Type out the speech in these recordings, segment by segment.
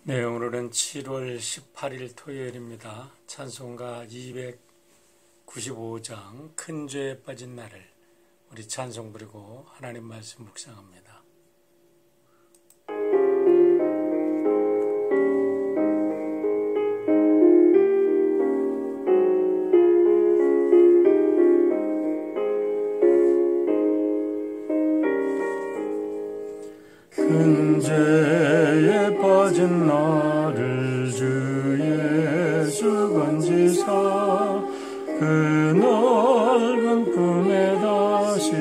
네, 오늘은 7월 18일 토요일입니다. 찬송가 295장 큰 죄에 빠진 나를 우리 찬송 부르고 하나님 말씀 묵상합니다. 큰 죄에 빠진 나를 주 예수 건지사 그 넓은 품에 다시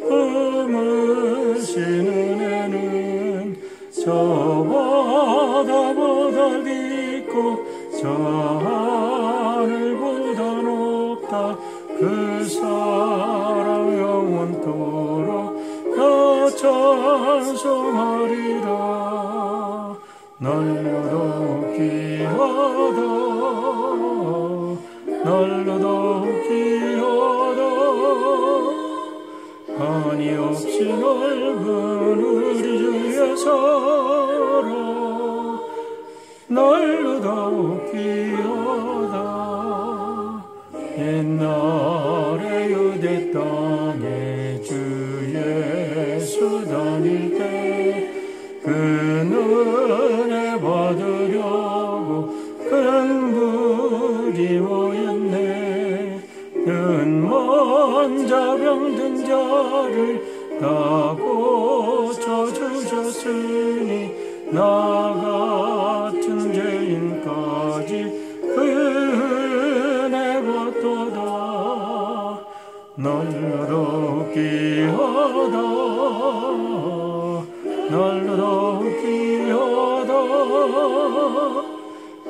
품으신 은혜는 저 바다보다 깊고 저 하늘보다 높다. 그 사랑 영원토록 나 찬송하리라. 날로도 귀하다 날로도 귀하다. 한이 없이 넓은 우리 주의 사랑 날로도 귀하다. 옛날에 유대 땅에 주 예수 다닐 때 그 은혜 받으려고 큰 무리 모였네. 눈먼 자 병든 자를 다 고쳐주셨으니 나 같은 죄인까지 은혜 받도다. 날로도 귀하다 날로도 귀하다.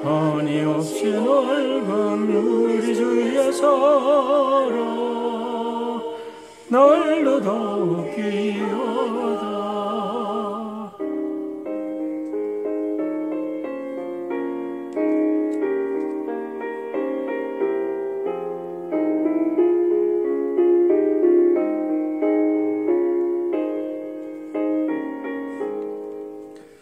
한이 없이 넓은 우리 주의 사랑 날로도 귀하다.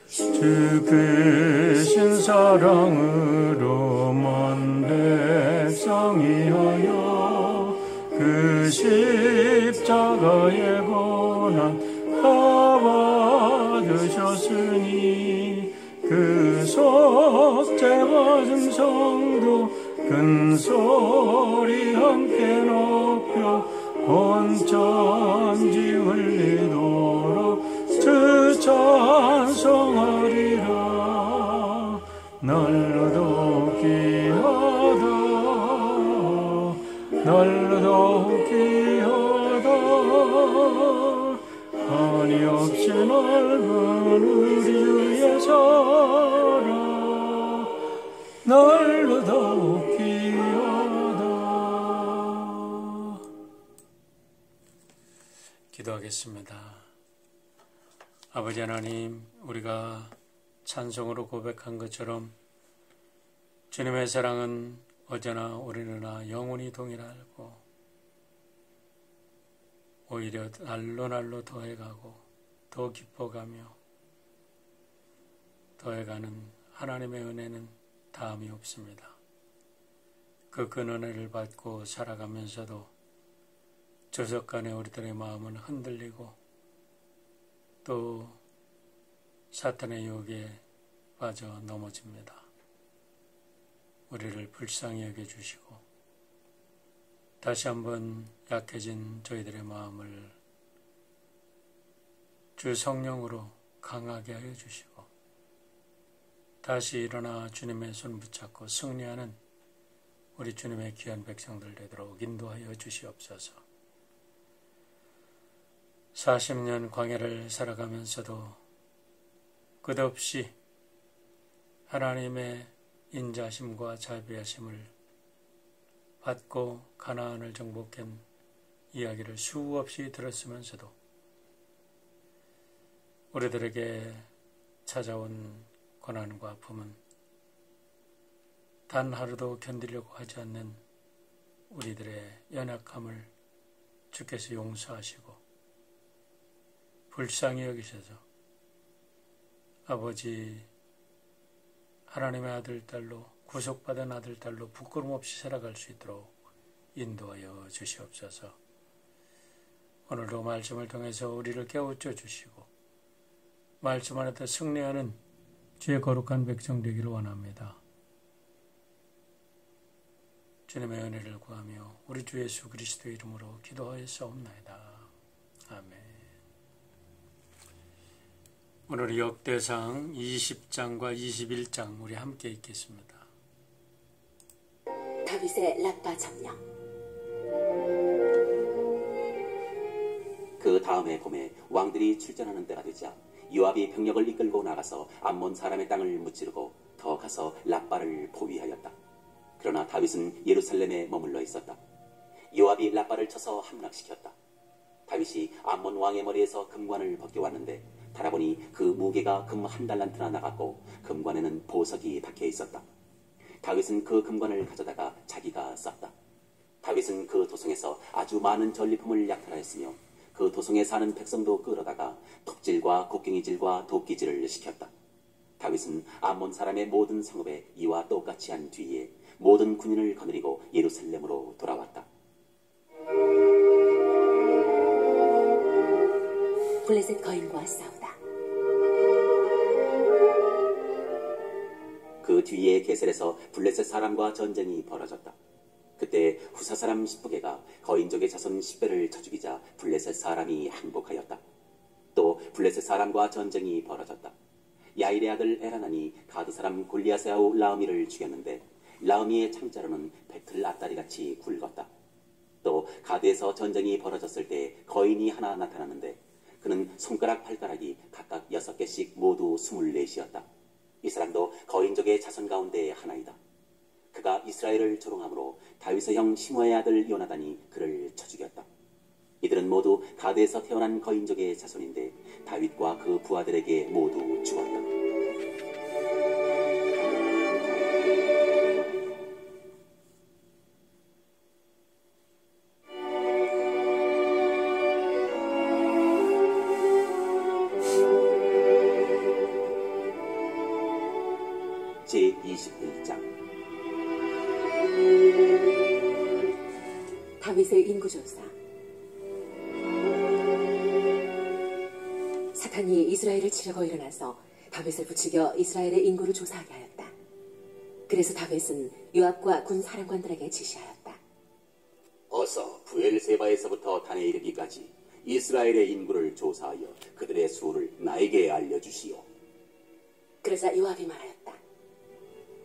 주 크신 사랑으로 먼 백성이 하여 그 십자가의 고난 다 받으셨으니 그 속죄 받은 성도 큰 소리 함께 높여 온 천지 울리도록 주 찬송하리라. 날로도 귀하다 날로도 귀하다. 한이 없이 넓은 우리 주의 사랑 날로도 귀하다. 기도하겠습니다. 아버지 하나님, 우리가 찬송으로 고백한 것처럼 주님의 사랑은 어제나 오늘이나 영원히 동일하고 오히려 날로 더해가고 더 깊어가며 더해가는 하나님의 은혜는 다함이 없습니다. 그 은혜를 받고 살아가면서도 저속간에 우리들의 마음은 흔들리고 또 사탄의 유혹에 빠져 넘어집니다. 우리를 불쌍히 여겨주시고 다시 한번 약해진 저희들의 마음을 주 성령으로 강하게 하여 주시고 다시 일어나 주님의 손 붙잡고 승리하는 우리 주님의 귀한 백성들 되도록 인도하여 주시옵소서. 40년 광야를 살아가면서도 끝없이 하나님의 인자심과 자비하심을 받고 가나안을 정복한 이야기를 수없이 들었으면서도 우리들에게 찾아온 고난과 아픔은 단 하루도 견디려고 하지 않는 우리들의 연약함을 주께서 용서하시고 불쌍히 여기셔서 아버지 하나님의 아들, 딸로 구속받은 아들, 딸로 부끄럼 없이 살아갈 수 있도록 인도하여 주시옵소서. 오늘도 말씀을 통해서 우리를 깨우쳐 주시고 말씀 안에서 승리하는 주의 거룩한 백성 되기를 원합니다. 주님의 은혜를 구하며 우리 주 예수 그리스도의 이름으로 기도하였사옵나이다. 아멘. 오늘 역대상 20장과 21장 우리 함께 읽겠습니다. 다윗의 라빠 점령. 그 다음해 봄에 왕들이 출전하는 때가 되자 요압이 병력을 이끌고 나가서 암몬 사람의 땅을 무찌르고 더 가서 라빠를 포위하였다. 그러나 다윗은 예루살렘에 머물러 있었다. 요압이 라빠를 쳐서 함락시켰다. 다윗이 암몬 왕의 머리에서 금관을 벗겨왔는데 달아보니 그 무게가 금 1달란트나 나갔고 금관에는 보석이 박혀 있었다. 다윗은 그 금관을 가져다가 자기가 썼다. 다윗은 그 도성에서 아주 많은 전리품을 약탈하였으며 그 도성에 사는 백성도 끌어다가 톱질과 곡괭이질과 도끼질을 시켰다. 다윗은 암몬 사람의 모든 성읍에 이와 똑같이 한 뒤에 모든 군인을 거느리고 예루살렘으로 돌아왔다. 블레셋 거인과 싸우다. 그 뒤에 게셀에서 블레셋 사람과 전쟁이 벌어졌다. 그때 후사 사람 십부게가 거인족의 자손 10배를 쳐 죽이자 블레셋 사람이 항복하였다. 또 블레셋 사람과 전쟁이 벌어졌다. 야일의 아들 에라난이 가드 사람 골리앗의 아우 라우미를 죽였는데 라우미의 창자로는 배틀 앞다리같이 굵었다. 또 가드에서 전쟁이 벌어졌을 때 거인이 하나 나타났는데 그는 손가락 발가락이 각각 6개씩 모두 24이었다. 이 사람도 거인족의 자손 가운데 하나이다. 그가 이스라엘을 조롱함으로 다윗의 형 시므아의 아들 요나단이 그를 쳐 죽였다. 이들은 모두 가드에서 태어난 거인족의 자손인데 다윗과 그 부하들에게 모두 죽었다. 제21장 다윗의 인구조사. 사탄이 이스라엘을 치려고 일어나서 다윗을 부추겨 이스라엘의 인구를 조사하게 하였다. 그래서 다윗은 요압과 군 사령관들에게 지시하였다. 어서 부엘세바에서부터 단에 이르기까지 이스라엘의 인구를 조사하여 그들의 수를 나에게 알려주시오. 그러자 요압이 말하였다.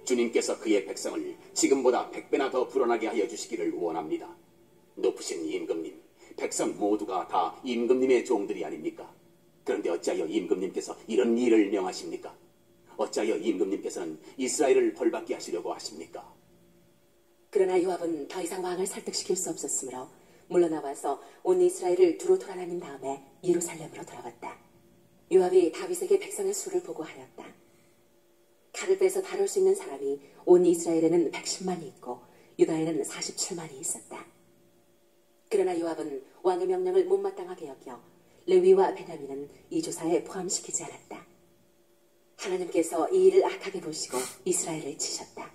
주님께서 그의 백성을 지금보다 100배나 더 불어나게 하여 주시기를 원합니다. 높으신 임금님, 백성 모두가 다 임금님의 종들이 아닙니까? 그런데 어찌하여 임금님께서 이런 일을 명하십니까? 어찌하여 임금님께서는 이스라엘을 벌받게 하시려고 하십니까? 그러나 요압은 더 이상 왕을 설득시킬 수 없었으므로 물러나와서 온 이스라엘을 두루 돌아다닌 다음에 예루살렘으로 돌아왔다. 요압이 다윗에게 백성의 수를 보고하였다. 칼을 빼서 다룰 수 있는 사람이 온 이스라엘에는 110만이 있고 유다에는 47만이 있었다. 그러나 요압은 왕의 명령을 못마땅하게 여겨 레위와 베냐민은 이 조사에 포함시키지 않았다. 하나님께서 이 일을 악하게 보시고 이스라엘을 치셨다.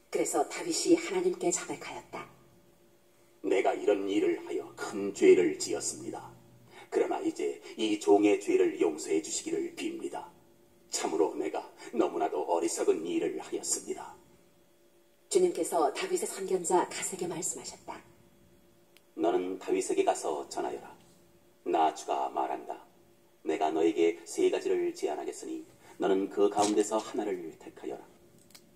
그래서 다윗이 하나님께 자백하였다. 내가 이런 일을 하여 큰 죄를 지었습니다. 그러나 이제 이 종의 죄를 용서해 주시기를 빕니다. 참으로 내가 너무나도 어리석은 일을 하였습니다. 주님께서 다윗의 선견자 갓에게 말씀하셨다. 너는 다윗에게 가서 전하여라. 나 주가 말한다. 내가 너에게 3가지를 제안하겠으니 너는 그 가운데서 하나를 택하여라.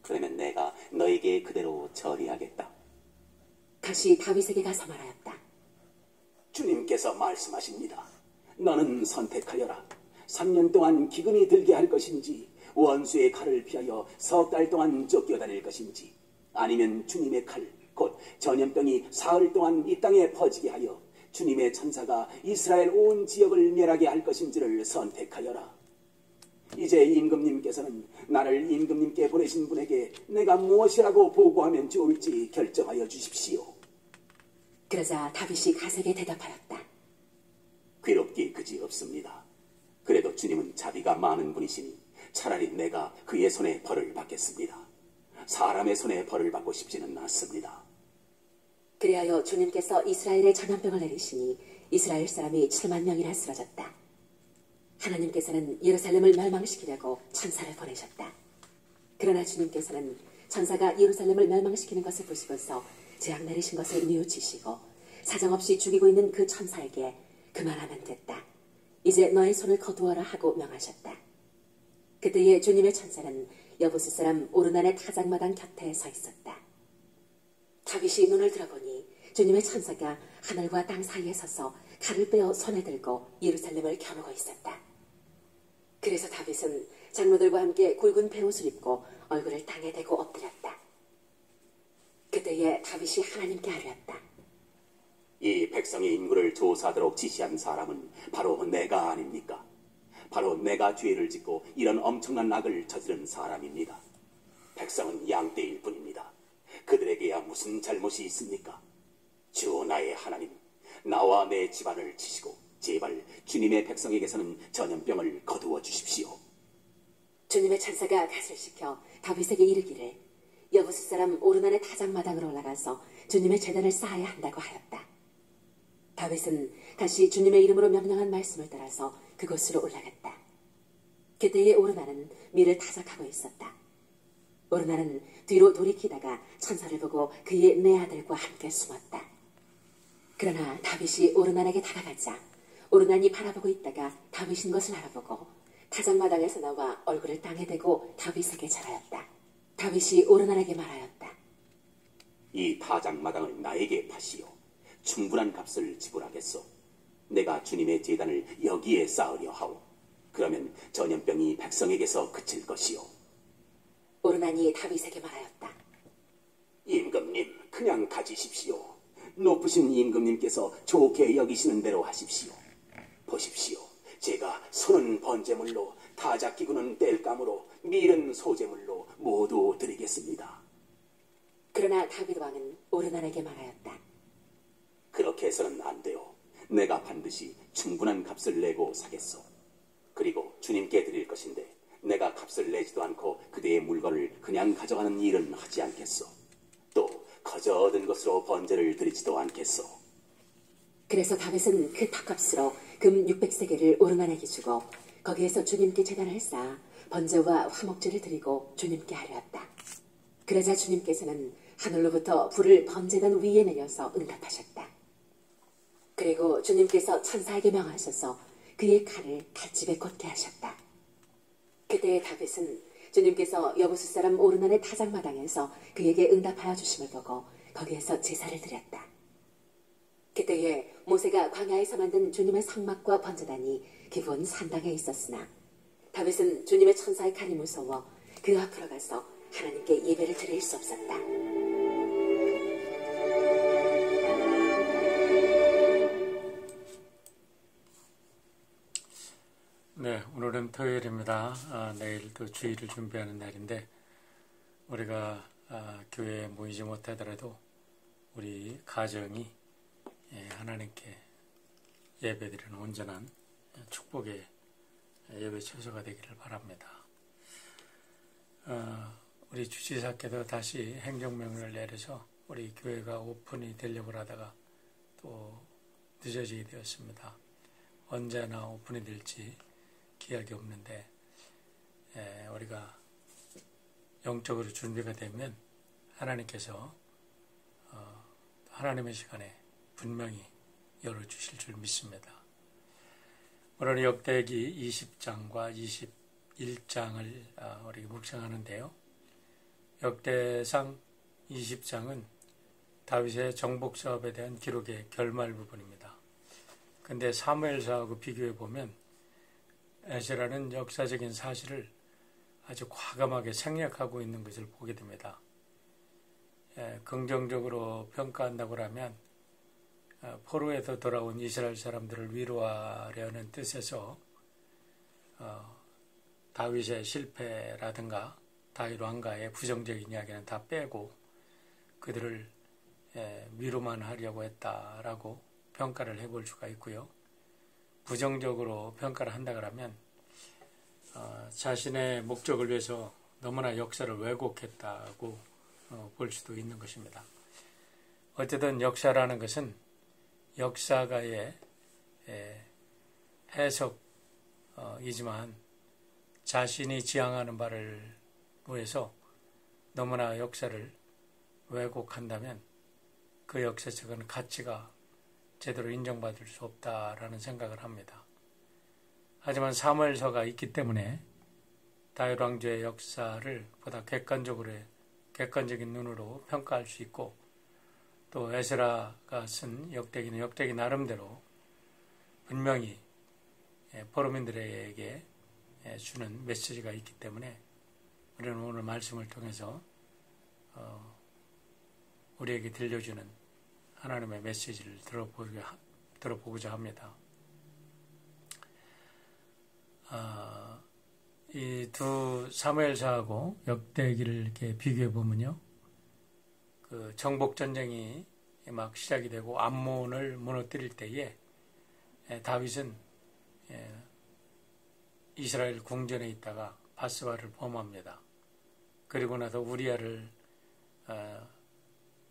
그러면 내가 너에게 그대로 처리하겠다. 다시 다윗에게 가서 말하였다. 주님께서 말씀하십니다. 너는 선택하여라. 3년 동안 기근이 들게 할 것인지 원수의 칼을 피하여 석 달 동안 쫓겨다닐 것인지 아니면 주님의 칼, 곧 전염병이 사흘 동안 이 땅에 퍼지게 하여 주님의 천사가 이스라엘 온 지역을 멸하게 할 것인지를 선택하여라. 이제 임금님께서는 나를 임금님께 보내신 분에게 내가 무엇이라고 보고하면 좋을지 결정하여 주십시오. 그러자 다윗이 갓에게 대답하였다. 괴롭기 그지없습니다. 그래도 주님은 자비가 많은 분이시니 차라리 내가 그의 손에 벌을 받겠습니다. 사람의 손에 벌을 받고 싶지는 않습니다. 그리하여 주님께서 이스라엘에 전염병을 내리시니 이스라엘 사람이 7만 명이나 쓰러졌다. 하나님께서는 예루살렘을 멸망시키려고 천사를 보내셨다. 그러나 주님께서는 천사가 예루살렘을 멸망시키는 것을 보시고서 재앙 내리신 것을 뉘우치시고 사정없이 죽이고 있는 그 천사에게 그만하면 됐다. 이제 너의 손을 거두어라 하고 명하셨다. 그때에 주님의 천사는 여부스 사람 오르난의 타작마당 곁에 서 있었다. 다윗이 눈을 들어보니 주님의 천사가 하늘과 땅 사이에 서서 칼을 빼어 손에 들고 예루살렘을 겨누고 있었다. 그래서 다윗은 장로들과 함께 굵은 베옷을 입고 얼굴을 땅에 대고 엎드렸다. 그때에 다윗이 하나님께 아뢰었다. 이 백성의 인구를 조사하도록 지시한 사람은 바로 내가 아닙니까? 바로 내가 죄를 짓고 이런 엄청난 악을 저지른 사람입니다. 백성은 양떼일 뿐입니다. 그들에게야 무슨 잘못이 있습니까? 주 나의 하나님, 나와 내 집안을 치시고 제발 주님의 백성에게서는 전염병을 거두어 주십시오. 주님의 천사가 갓을 시켜 다윗에게 이르기를 여부스 사람 오르난의 타작마당으로 올라가서 주님의 제단을 쌓아야 한다고 하였다. 다윗은 다시 주님의 이름으로 명령한 말씀을 따라서 그곳으로 올라갔다. 그때에 오르난은 밀을 타작하고 있었다. 오르난은 뒤로 돌이키다가 천사를 보고 그의 네 아들과 함께 숨었다. 그러나 다윗이 오르난에게 다가가자 오르난이 바라보고 있다가 다윗인 것을 알아보고 타작마당에서 나와 얼굴을 땅에 대고 다윗에게 절하였다. 다윗이 오르난에게 말하였다. 이 타작마당을 나에게 파시오. 충분한 값을 지불하겠소. 내가 주님의 제단을 여기에 쌓으려 하오. 그러면 전염병이 백성에게서 그칠 것이오. 오르난이 다윗에게 말하였다. 임금님, 그냥 가지십시오. 높으신 임금님께서 좋게 여기시는 대로 하십시오. 보십시오. 제가 손은 번제물로, 타작기구는 땔감으로, 밀은 소제물로 모두 드리겠습니다. 그러나 다윗 왕은 오르난에게 말하였다. 그렇게 해서는 안 돼요. 내가 반드시 충분한 값을 내고 사겠소. 그리고 주님께 드릴 것인데 내가 값을 내지도 않고 그대의 물건을 그냥 가져가는 일은 하지 않겠소. 또 거저 얻은 것으로 번제를 드리지도 않겠소. 그래서 다윗은 그 탑값으로 금 600세겔을 오르난에게 주고 거기에서 주님께 제단을 쌓아 번제와 화목제를 드리고 주님께 하려었다. 그러자 주님께서는 하늘로부터 불을 번제단 위에 내려서 응답하셨다. 그리고 주님께서 천사에게 명하셔서 그의 칼을 칼집에 꽂게 하셨다. 그때 다윗은 주님께서 여부스 사람 오르난의 타작마당에서 그에게 응답하여 주심을 보고 거기에서 제사를 드렸다. 그때에 모세가 광야에서 만든 주님의 성막과 번제단이 기본 산당에 있었으나 다윗은 주님의 천사의 칼이 무서워 그 앞으로 가서 하나님께 예배를 드릴 수 없었다. 네, 오늘은 토요일입니다. 내일도 주일을 준비하는 날인데 우리가 교회에 모이지 못하더라도 우리 가정이 하나님께 예배드리는 온전한 축복의 예배 처소가 되기를 바랍니다. 우리 주지사께도 다시 행정명령을 내려서 우리 교회가 오픈이 되려고 하다가 또 늦어지게 되었습니다. 언제나 오픈이 될지 기약이 없는데 우리가 영적으로 준비가 되면 하나님께서 하나님의 시간에 분명히 열어주실 줄 믿습니다. 오늘 역대기 20장과 21장을 우리 묵상하는데요. 역대상 20장은 다윗의 정복 사업에 대한 기록의 결말 부분입니다. 근데 사무엘사하고 비교해 보면 에스라는 역사적인 사실을 아주 과감하게 생략하고 있는 것을 보게 됩니다. 긍정적으로 평가한다고 하면 포로에서 돌아온 이스라엘 사람들을 위로하려는 뜻에서 다윗의 실패라든가 다윗 왕가의 부정적인 이야기는 다 빼고 그들을 위로만 하려고 했다라고 평가를 해볼 수가 있고요. 부정적으로 평가를 한다 그러면 자신의 목적을 위해서 너무나 역사를 왜곡했다고 볼 수도 있는 것입니다. 어쨌든 역사라는 것은 역사가의 해석이지만 자신이 지향하는 바를 위해서 너무나 역사를 왜곡한다면 그 역사적인 가치가 제대로 인정받을 수 없다라는 생각을 합니다. 하지만 사무엘서가 있기 때문에 다윗 왕조의 역사를 보다 객관적인 눈으로 평가할 수 있고, 또 에스라가 쓴 역대기는 역대기 나름대로 분명히 포로민들에게 주는 메시지가 있기 때문에 우리는 오늘 말씀을 통해서 우리에게 들려주는 하나님의 메시지를 들어보고자 합니다. 이 두 사무엘서하고 역대기를 이렇게 비교해 보면요, 그 정복 전쟁이 막 시작이 되고 암몬을 무너뜨릴 때에 다윗은 이스라엘 궁전에 있다가 바스바를 범합니다. 그리고 나서 우리아를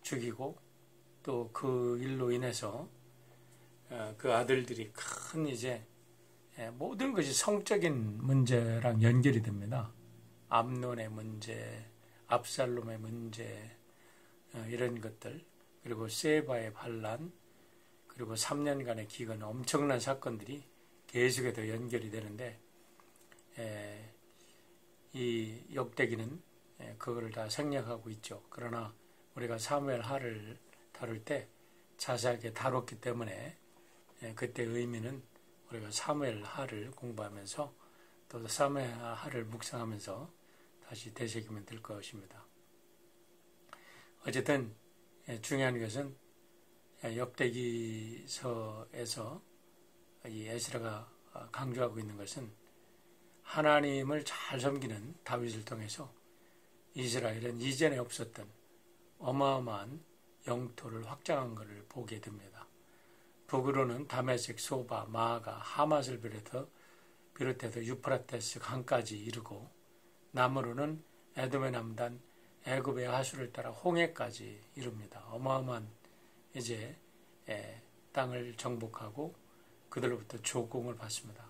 죽이고, 또 그 일로 인해서 그 아들들이 큰 이제 모든 것이 성적인 문제랑 연결이 됩니다. 암논의 문제, 압살롬의 문제, 이런 것들, 그리고 세바의 반란, 그리고 3년간의 기근, 엄청난 사건들이 계속해서 연결이 되는데, 이 역대기는 그거를 다 생략하고 있죠. 그러나 우리가 사무엘 하를 다룰 때 자세하게 다뤘기 때문에 그때 의미는 우리가 사무엘 하를 공부하면서 또 사무엘 하를 묵상하면서 다시 되새기면 될 것입니다. 어쨌든 중요한 것은 역대기서에서 이 에스라가 강조하고 있는 것은 하나님을 잘 섬기는 다윗을 통해서 이스라엘은 이전에 없었던 어마어마한 영토를 확장한 것을 보게 됩니다. 북으로는 다메섹, 소바, 마아가, 하맛을 비롯해서 유프라테스 강까지 이르고, 남으로는 에돔의 남단 애굽의 하수를 따라 홍해까지 이릅니다. 어마어마한 이제 땅을 정복하고 그들로부터 조공을 받습니다.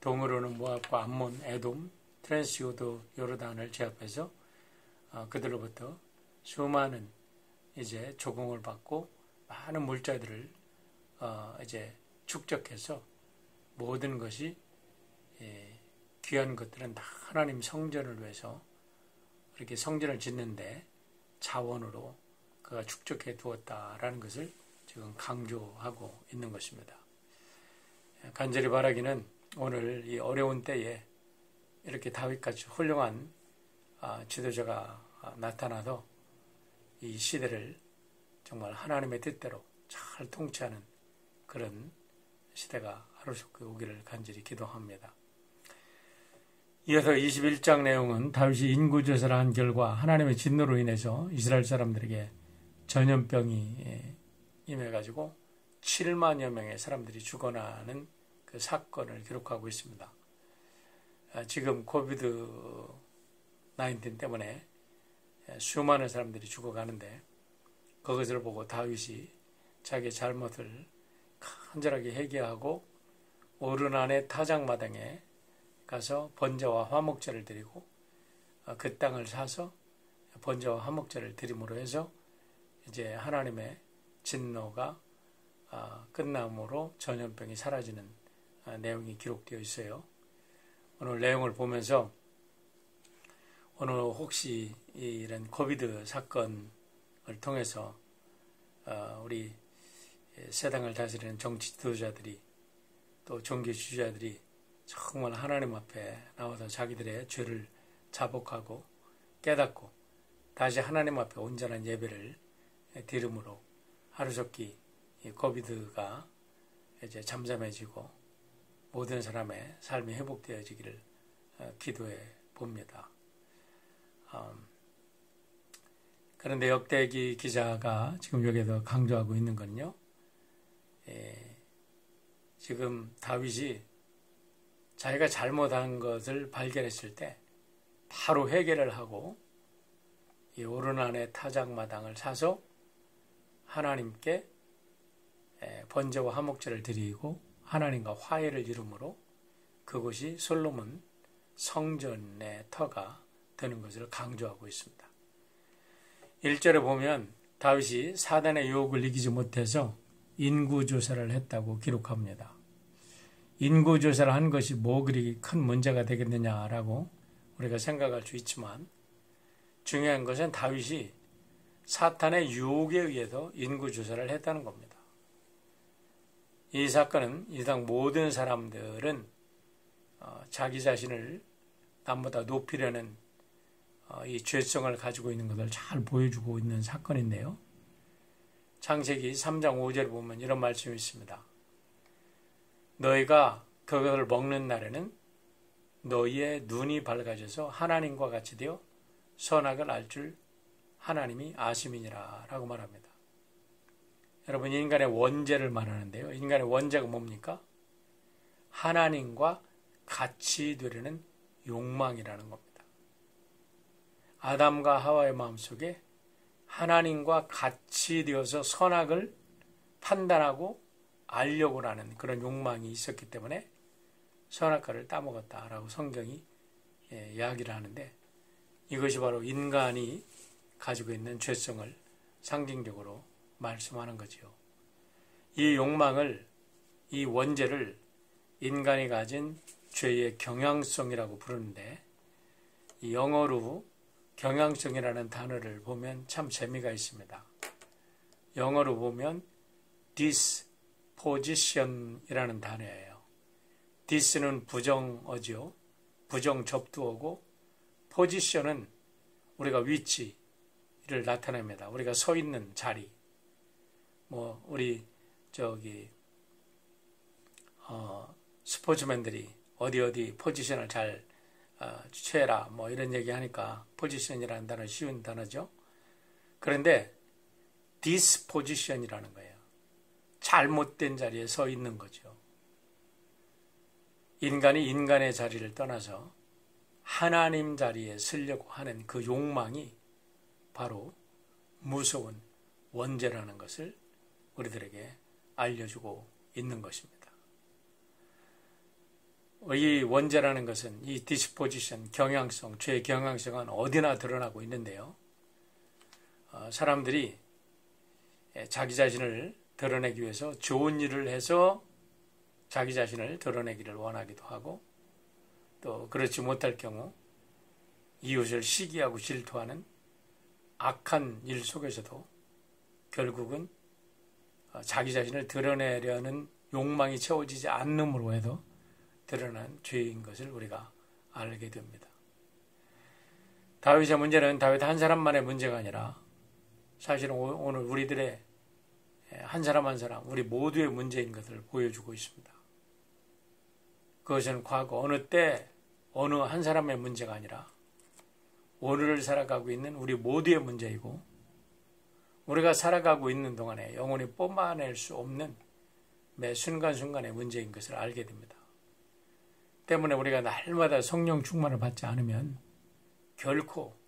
동으로는 모압과 암몬, 에돔, 트랜스요도 요르단을 제압해서 그들로부터 수많은 이제 조공을 받고 많은 물자들을 이제 축적해서 모든 것이 귀한 것들은 다 하나님 성전을 위해서 이렇게 성전을 짓는데 자원으로 그가 축적해 두었다라는 것을 지금 강조하고 있는 것입니다. 간절히 바라기는 오늘 이 어려운 때에 이렇게 다윗같이 훌륭한 지도자가 나타나서 이 시대를 정말 하나님의 뜻대로 잘 통치하는 그런 시대가 하루속히 오기를 간절히 기도합니다. 이어서 21장 내용은 다윗이 인구조사를 한 결과 하나님의 진노로 인해서 이스라엘 사람들에게 전염병이 임해가지고 7만여 명의 사람들이 죽어나는 그 사건을 기록하고 있습니다. 지금 코비드 19 때문에 수많은 사람들이 죽어가는데, 그것을 보고 다윗이 자기의 잘못을 간절하게 회개하고 오른 안의 타작마당에 가서 번제와 화목제를 드리고 그 땅을 사서 번제와 화목제를 드림으로 해서 이제 하나님의 진노가 끝남으로 전염병이 사라지는 내용이 기록되어 있어요. 오늘 내용을 보면서 오늘 혹시 이런 코비드 사건을 통해서 우리 세상을 다스리는 정치 지도자들이 또 종교 지도자들이 정말 하나님 앞에 나와서 자기들의 죄를 자복하고 깨닫고 다시 하나님 앞에 온전한 예배를 드림으로 하루속히 이 코비드가 이제 잠잠해지고 모든 사람의 삶이 회복되어지기를 기도해 봅니다. 그런데 역대기 기자가 지금 여기에서 강조하고 있는 건요, 지금 다윗이 자기가 잘못한 것을 발견했을 때 바로 회개를 하고 이 오르난의 타작마당을 사서 하나님께 번제와 화목제를 드리고 하나님과 화해를 이루므로 그것이 솔로몬 성전의 터가 되는 것을 강조하고 있습니다. 1절에 보면 다윗이 사단의 유혹을 이기지 못해서 인구조사를 했다고 기록합니다. 인구조사를 한 것이 뭐 그리 큰 문제가 되겠느냐라고 우리가 생각할 수 있지만 중요한 것은 다윗이 사탄의 유혹에 의해서 인구조사를 했다는 겁니다. 이 사건은 이 세상 모든 사람들은 자기 자신을 남보다 높이려는 이 죄성을 가지고 있는 것을 잘 보여주고 있는 사건인데요. 창세기 3장 5절에 보면 이런 말씀이 있습니다. 너희가 그것을 먹는 날에는 너희의 눈이 밝아져서 하나님과 같이 되어 선악을 알 줄 하나님이 아심이니라 라고 말합니다. 여러분, 인간의 원죄를 말하는데요. 인간의 원죄가 뭡니까? 하나님과 같이 되려는 욕망이라는 겁니다. 아담과 하와의 마음속에 하나님과 같이 되어서 선악을 판단하고 알려고 하는 그런 욕망이 있었기 때문에 선악과를 따먹었다라고 성경이 이야기를 하는데 이것이 바로 인간이 가지고 있는 죄성을 상징적으로 말씀하는 거지요. 이 욕망을, 이 원죄를 인간이 가진 죄의 경향성이라고 부르는데 이 영어로 경향성이라는 단어를 보면 참 재미가 있습니다. 영어로 보면 disposition이라는 단어예요. dis는 부정어죠. 부정 접두어고 position은 우리가 위치를 나타냅니다. 우리가 서 있는 자리. 우리 스포츠맨들이 어디 포지션을 잘 취해라 이런 얘기 하니까 포지션이라는 단어 쉬운 단어죠. 그런데 disposition이라는 거예요. 잘못된 자리에 서 있는 거죠. 인간이 인간의 자리를 떠나서 하나님 자리에 서려고 하는 그 욕망이 바로 무서운 원죄라는 것을 우리들에게 알려주고 있는 것입니다. 이 원죄라는 것은 이 디스포지션, 경향성, 죄의 경향성은 어디나 드러나고 있는데요. 사람들이 자기 자신을 드러내기 위해서 좋은 일을 해서 자기 자신을 드러내기를 원하기도 하고 또 그렇지 못할 경우 이웃을 시기하고 질투하는 악한 일 속에서도 결국은 자기 자신을 드러내려는 욕망이 채워지지 않음으로 해서 드러난 죄인 것을 우리가 알게 됩니다. 다윗의 문제는 다윗 한 사람만의 문제가 아니라 사실은 오늘 우리들의 한 사람 한 사람 우리 모두의 문제인 것을 보여주고 있습니다. 그것은 과거 어느 때 어느 한 사람의 문제가 아니라 오늘을 살아가고 있는 우리 모두의 문제이고 우리가 살아가고 있는 동안에 영원히 뽑아낼 수 없는 매 순간순간의 문제인 것을 알게 됩니다. 때문에 우리가 날마다 성령 충만을 받지 않으면 결코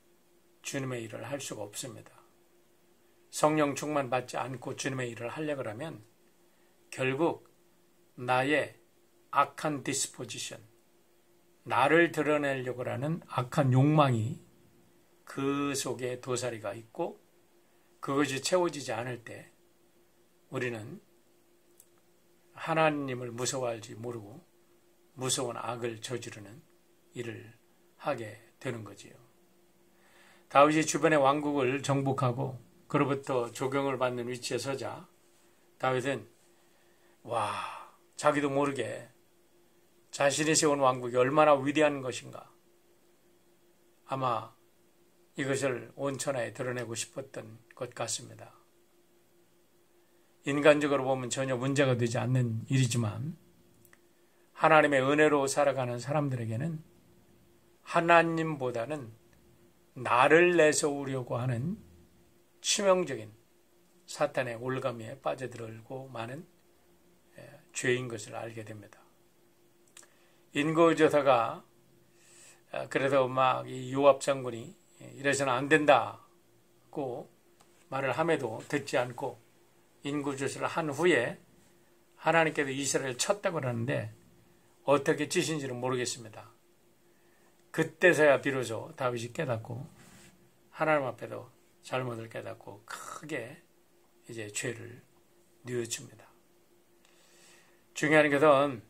주님의 일을 할 수가 없습니다. 성령 충만 받지 않고 주님의 일을 하려고 하면 결국 나의 악한 디스포지션, 나를 드러내려고 하는 악한 욕망이 그 속에 도사리가 있고 그것이 채워지지 않을 때 우리는 하나님을 무서워할지 모르고 무서운 악을 저지르는 일을 하게 되는 거지요. 다윗이 주변의 왕국을 정복하고 그로부터 조경을 받는 위치에 서자 다윗은 자기도 모르게 자신이 세운 왕국이 얼마나 위대한 것인가 아마 이것을 온 천하에 드러내고 싶었던 것 같습니다. 인간적으로 보면 전혀 문제가 되지 않는 일이지만 하나님의 은혜로 살아가는 사람들에게는 하나님보다는 나를 내세우려고 하는 치명적인 사탄의 올가미에 빠져들고 많은 죄인 것을 알게 됩니다. 인구조사가 그래도 막 이 요압 장군이 이래서는 안 된다고 말을 함에도 듣지 않고 인구조사를 한 후에 하나님께서 이스라엘을 쳤다고 하는데 어떻게 치신지는 모르겠습니다. 그때서야 비로소 다윗이 깨닫고 하나님 앞에도 잘못을 깨닫고 크게 이제 죄를 뉘우칩니다. 중요한 것은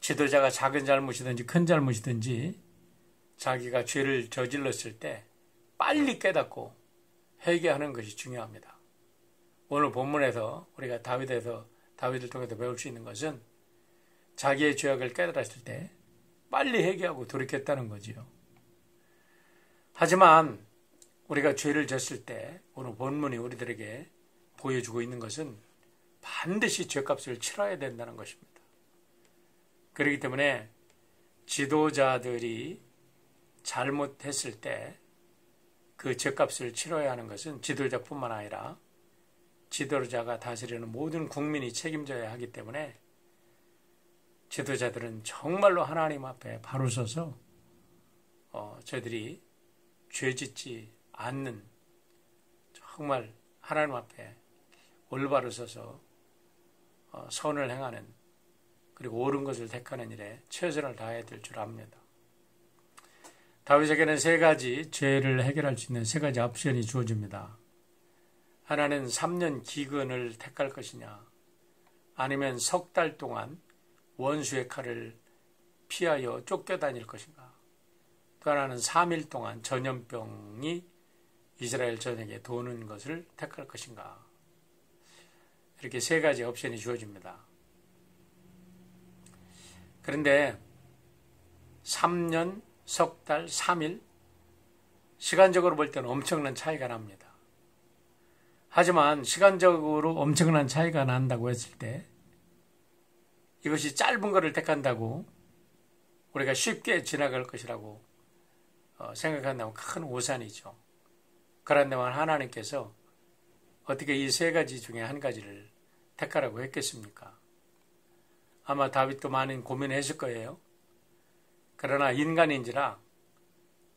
지도자가 작은 잘못이든지 큰 잘못이든지 자기가 죄를 저질렀을 때 빨리 깨닫고 회개하는 것이 중요합니다. 오늘 본문에서 우리가 다윗을 통해서 배울 수 있는 것은 자기의 죄악을 깨달았을 때 빨리 회개하고 돌이켰다는 거지요. 하지만 우리가 죄를 졌을 때 오늘 본문이 우리들에게 보여주고 있는 것은 반드시 죄값을 치러야 된다는 것입니다. 그렇기 때문에 지도자들이 잘못했을 때 그 죄값을 치러야 하는 것은 지도자뿐만 아니라 지도자가 다스리는 모든 국민이 책임져야 하기 때문에 지도자들은 정말로 하나님 앞에 바로 서서 저희들이 죄짓지 않는 정말 하나님 앞에 올바로 서서 선을 행하는 그리고 옳은 것을 택하는 일에 최선을 다해야 될 줄 압니다. 다윗에게는 세 가지 죄를 해결할 수 있는 세 가지 옵션이 주어집니다. 하나는 3년 기근을 택할 것이냐, 아니면 석 달 동안 원수의 칼을 피하여 쫓겨다닐 것인가, 또 하나는 3일 동안 전염병이 이스라엘 전역에 도는 것을 택할 것인가. 이렇게 세 가지 옵션이 주어집니다. 그런데 3년, 석 달, 3일 시간적으로 볼 때는 엄청난 차이가 납니다. 하지만 시간적으로 엄청난 차이가 난다고 했을 때 이것이 짧은 것을 택한다고 우리가 쉽게 지나갈 것이라고 생각한다면 큰 오산이죠. 그런데만 하나님께서 어떻게 이 세 가지 중에 한 가지를 택하라고 했겠습니까? 아마 다윗도 많은 고민했을 거예요. 그러나 인간인지라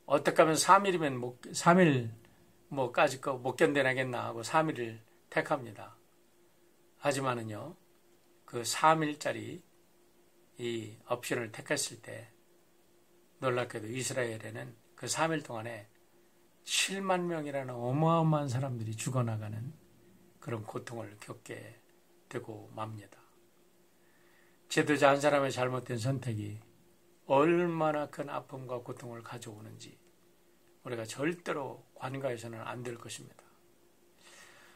어떻게 하면 3일 까짓 거 못 견뎌내겠나 하고 3일을 택합니다. 하지만은요, 그 3일짜리 이 옵션을 택했을 때 놀랍게도 이스라엘에는 그 3일 동안에 7만 명이라는 어마어마한 사람들이 죽어나가는 그런 고통을 겪게 되고 맙니다. 지도자 한 사람의 잘못된 선택이 얼마나 큰 아픔과 고통을 가져오는지 우리가 절대로 관가해서는 안 될 것입니다.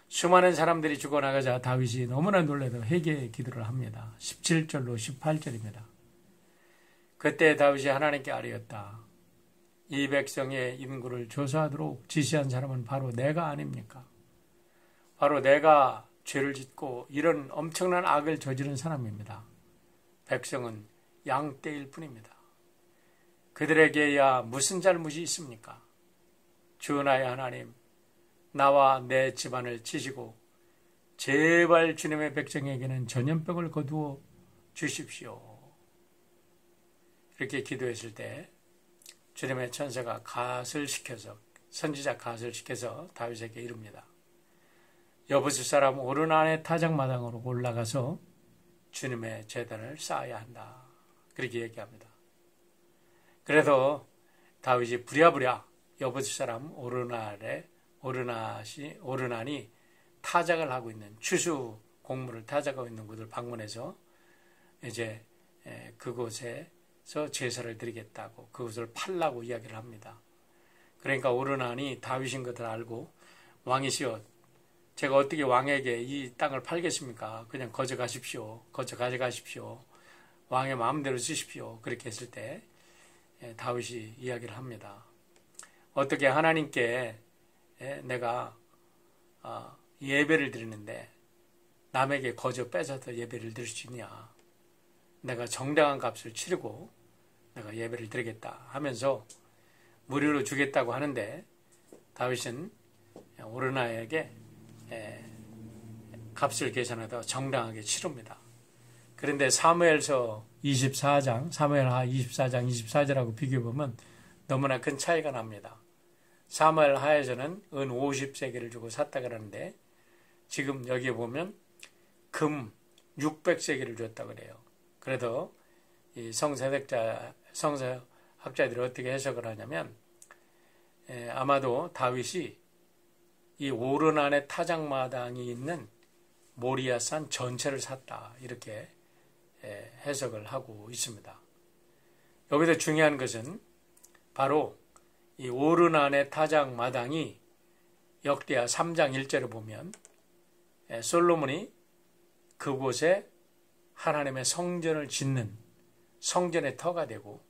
수많은 사람들이 죽어나가자 다윗이 너무나 놀라서 회개의 기도를 합니다. 17절로 18절입니다. 그때 다윗이 하나님께 아뢰었다. 이 백성의 인구를 조사하도록 지시한 사람은 바로 내가 아닙니까? 바로 내가 죄를 짓고 이런 엄청난 악을 저지른 사람입니다. 백성은 양떼일 뿐입니다. 그들에게야 무슨 잘못이 있습니까? 주 나의 하나님, 나와 내 집안을 치시고 제발 주님의 백성에게는 전염병을 거두어 주십시오. 이렇게 기도했을 때 주님의 천사가 선지자 갓을 시켜서 다윗에게 이릅니다. 여부스 사람 오르난의 타작마당으로 올라가서 주님의 제단을 쌓아야 한다. 그렇게 얘기합니다. 그래서 다윗이 부랴부랴 여부스 사람 오르난이 타작을 하고 있는 추수 곡물을 타작하고 있는 곳을 방문해서 이제 그곳에서 제사를 드리겠다고 그곳을 팔라고 이야기를 합니다. 그러니까 오르난이 다윗인 것을 알고 왕이시여, 제가 어떻게 왕에게 이 땅을 팔겠습니까? 그냥 거저 가져가십시오. 왕의 마음대로 쓰십시오. 그렇게 했을 때 다윗이 이야기를 합니다. 어떻게 하나님께 내가 예배를 드리는데 남에게 거저 뺏어서 예배를 드릴 수 있냐? 내가 정당한 값을 치르고 내가 예배를 드리겠다 하면서 무료로 주겠다고 하는데 다윗은 오르나에게 값을 계산하다 정당하게 치릅니다. 그런데 사무엘하 24장 24절하고 비교해보면 너무나 큰 차이가 납니다. 사무엘하에서는 은 50세겔을 주고 샀다 그러는데 지금 여기에 보면 금 600세겔을 줬다 그래요. 그래도 이 성서학자들이 어떻게 해석을 하냐면 아마도 다윗이 이 오르난의 타작마당이 있는 모리아산 전체를 샀다 이렇게 해석을 하고 있습니다. 여기서 중요한 것은 바로 이 오르난의 타작마당이 역대하 3장 1절을 보면 솔로몬이 그곳에 하나님의 성전을 짓는 성전의 터가 되고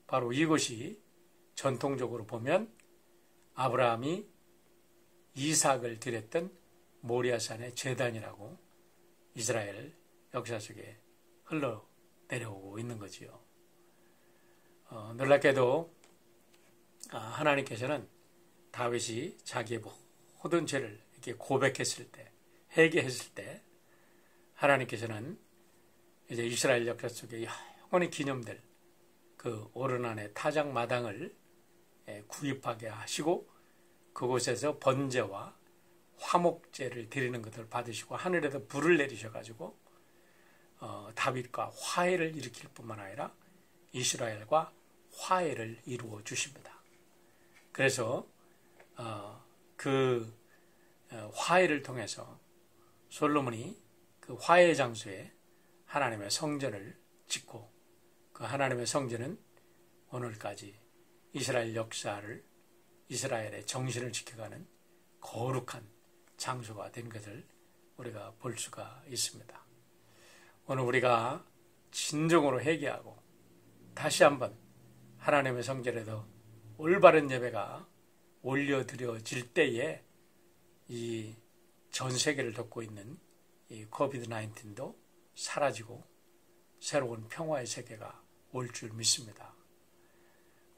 바로 이곳이 전통적으로 보면 아브라함이 이삭을 드렸던 모리아산의 제단이라고 이스라엘 역사 속에 흘러내려오고 있는 거지요. 놀랍게도 하나님께서는 다윗이 자기의 모든 죄를 이렇게 고백했을 때, 회개했을 때 하나님께서는 이제 이스라엘 역사 속에 영원히 기념될 그 오르난의 타작마당을 구입하게 하시고 그곳에서 번제와 화목제를 드리는 것을 받으시고 하늘에서 불을 내리셔가지고 다윗과 화해를 일으킬 뿐만 아니라 이스라엘과 화해를 이루어 주십니다. 그래서 그 화해를 통해서 솔로몬이 그 화해 장소에 하나님의 성전을 짓고 그 하나님의 성전은 오늘까지 이스라엘 역사를 이스라엘의 정신을 지켜가는 거룩한 장소가 된 것을 우리가 볼 수가 있습니다. 오늘 우리가 진정으로 회개하고 다시 한번 하나님의 성전에서 올바른 예배가 올려드려질 때에 이 전 세계를 덮고 있는 이 코비드-19도 사라지고 새로운 평화의 세계가 올 줄 믿습니다.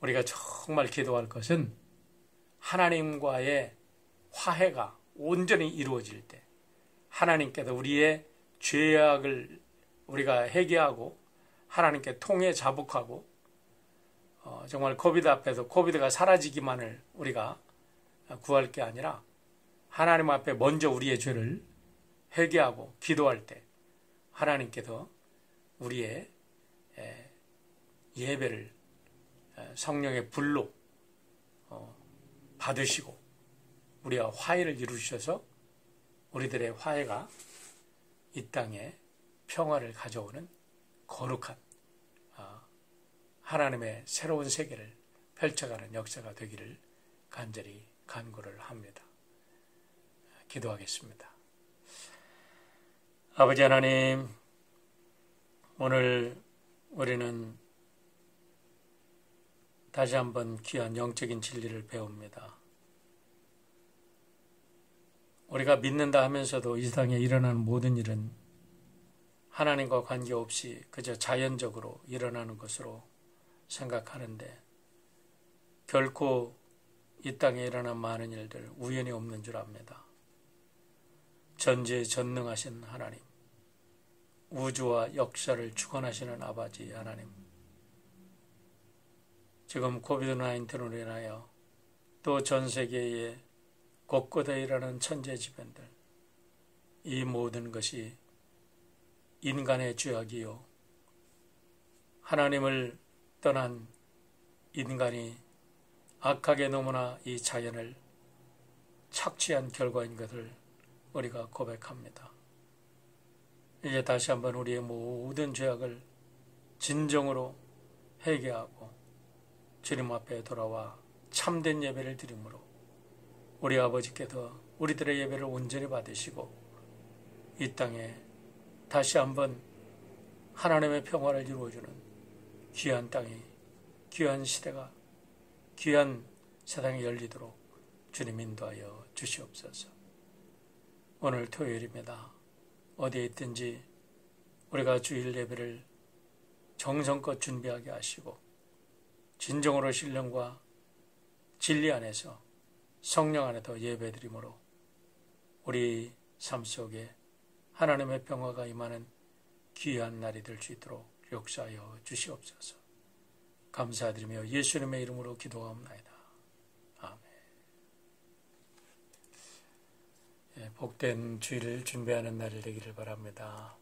우리가 정말 기도할 것은 하나님과의 화해가 온전히 이루어질 때 하나님께서 우리의 죄악을 우리가 회개하고 하나님께 통해 자복하고 정말 코비드 앞에서 코비드가 사라지기만을 우리가 구할 게 아니라 하나님 앞에 먼저 우리의 죄를 회개하고 기도할 때 하나님께서 우리의 예배를 성령의 불로 받으시고 우리와 화해를 이루셔서 우리들의 화해가 이 땅에 평화를 가져오는 거룩한 하나님의 새로운 세계를 펼쳐가는 역사가 되기를 간절히 간구를 합니다. 기도하겠습니다. 아버지 하나님, 오늘 우리는 다시 한번 귀한 영적인 진리를 배웁니다. 우리가 믿는다 하면서도 이 세상에 일어나는 모든 일은 하나님과 관계없이 그저 자연적으로 일어나는 것으로 생각하는데 결코 이 땅에 일어난 많은 일들 우연이 없는 줄 압니다. 전지전능하신 하나님, 우주와 역사를 주관하시는 아버지 하나님, 지금 코비드-19로 인하여 또 전 세계에 곳곳에 일어나는 천재지변들, 이 모든 것이 인간의 죄악이요 하나님을 떠난 인간이 악하게 너무나 이 자연을 착취한 결과인 것을 우리가 고백합니다. 이제 다시 한번 우리의 모든 죄악을 진정으로 회개하고 주님 앞에 돌아와 참된 예배를 드림으로 우리 아버지께서 우리들의 예배를 온전히 받으시고 이 땅에 다시 한번 하나님의 평화를 이루어주는 귀한 땅이, 귀한 시대가, 귀한 세상이 열리도록 주님 인도하여 주시옵소서. 오늘 토요일입니다. 어디에 있든지 우리가 주일 예배를 정성껏 준비하게 하시고 진정으로 신령과 진리 안에서 성령 안에서 예배드림으로 우리 삶 속에 하나님의 평화가 임하는 귀한 날이 될 수 있도록 역사하여 주시옵소서. 감사드리며 예수님의 이름으로 기도하옵나이다. 아멘. 복된 주일을 준비하는 날이 되기를 바랍니다.